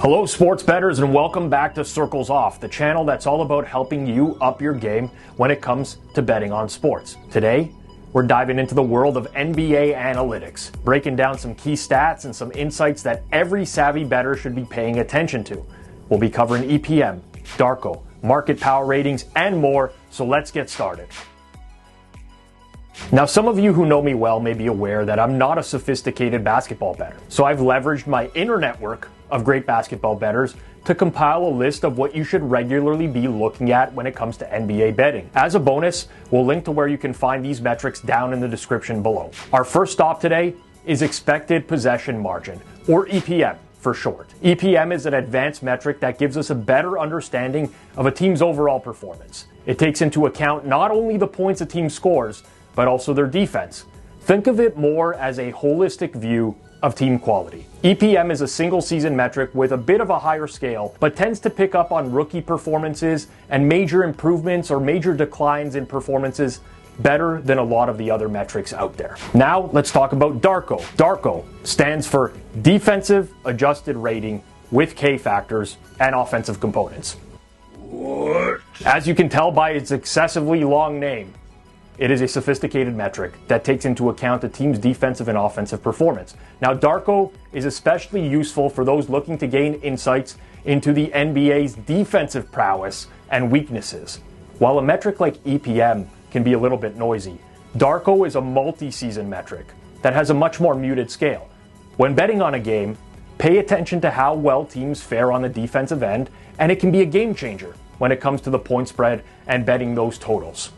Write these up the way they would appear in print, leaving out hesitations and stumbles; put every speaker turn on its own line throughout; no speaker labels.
Hello sports bettors, and welcome back to Circles Off, the channel that's all about helping you up your game when it comes to betting on sports. Today, we're diving into the world of NBA analytics, breaking down some key stats and some insights that every savvy bettor should be paying attention to. We'll be covering EPM, Darko, market power ratings, and more, so let's get started. Now, some of you who know me well may be aware that I'm not a sophisticated basketball bettor, so I've leveraged my inner network of great basketball bettors to compile a list of what you should regularly be looking at when it comes to NBA betting. As a bonus, we'll link to where you can find these metrics down in the description below. Our first stop today is expected possession margin, or EPM for short. EPM is an advanced metric that gives us a better understanding of a team's overall performance. It takes into account not only the points a team scores, but also their defense. Think of it more as a holistic view of team quality. EPM is a single season metric with a bit of a higher scale, but tends to pick up on rookie performances and major improvements or major declines in performances better than a lot of the other metrics out there. Now, let's talk about Darko. Darko stands for Defensive Adjusted Rating with K factors and offensive components. What? As you can tell by its excessively long name, it is a sophisticated metric that takes into account the team's defensive and offensive performance. Now, Darko is especially useful for those looking to gain insights into the NBA's defensive prowess and weaknesses. While a metric like EPM can be a little bit noisy, Darko is a multi-season metric that has a much more muted scale. When betting on a game, pay attention to how well teams fare on the defensive end, and it can be a game changer when it comes to the point spread and betting those totals.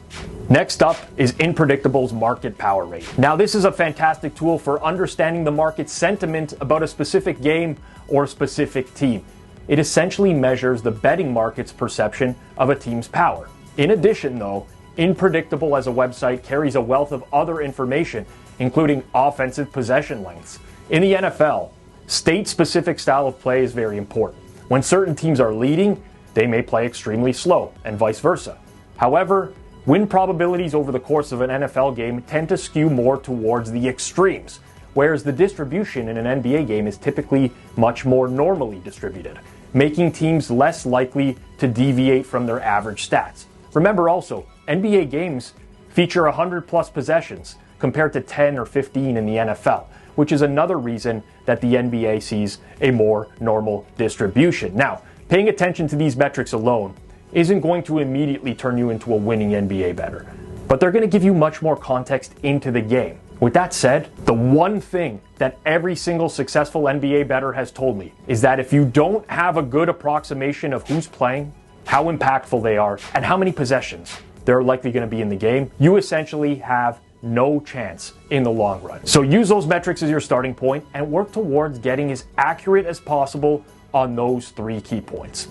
Next up is Inpredictable's market power rating. Now, this is a fantastic tool for understanding the market sentiment about a specific game or specific team. It essentially measures the betting market's perception of a team's power. In addition, though, Inpredictable as a website carries a wealth of other information, including offensive possession lengths. In the NFL, state-specific style of play is very important. When certain teams are leading, they may play extremely slow, and vice versa. However, win probabilities over the course of an NFL game tend to skew more towards the extremes, whereas the distribution in an NBA game is typically much more normally distributed, making teams less likely to deviate from their average stats. Remember also, NBA games feature 100+ possessions compared to 10 or 15 in the NFL, which is another reason that the NBA sees a more normal distribution. Now, paying attention to these metrics alone isn't going to immediately turn you into a winning NBA bettor, but they're going to give you much more context into the game. With that said, the one thing that every single successful NBA bettor has told me is that if you don't have a good approximation of who's playing, how impactful they are, and how many possessions they're likely going to be in the game, you essentially have no chance in the long run. So use those metrics as your starting point and work towards getting as accurate as possible on those three key points.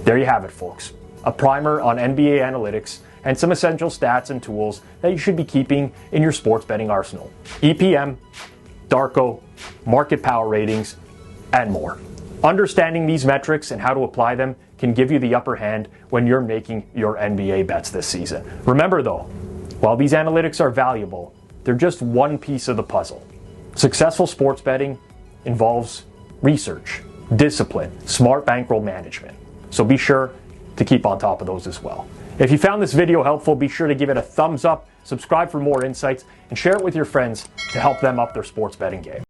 There you have it, folks. A primer on NBA analytics and some essential stats and tools that you should be keeping in your sports betting arsenal. EPM, Darko, market power ratings, and more. Understanding these metrics and how to apply them can give you the upper hand when you're making your NBA bets this season. Remember though, while these analytics are valuable, they're just one piece of the puzzle. Successful sports betting involves research, discipline, smart bankroll management. So be sure to keep on top of those as well. If you found this video helpful, be sure to give it a thumbs up, subscribe for more insights, and share it with your friends to help them up their sports betting game.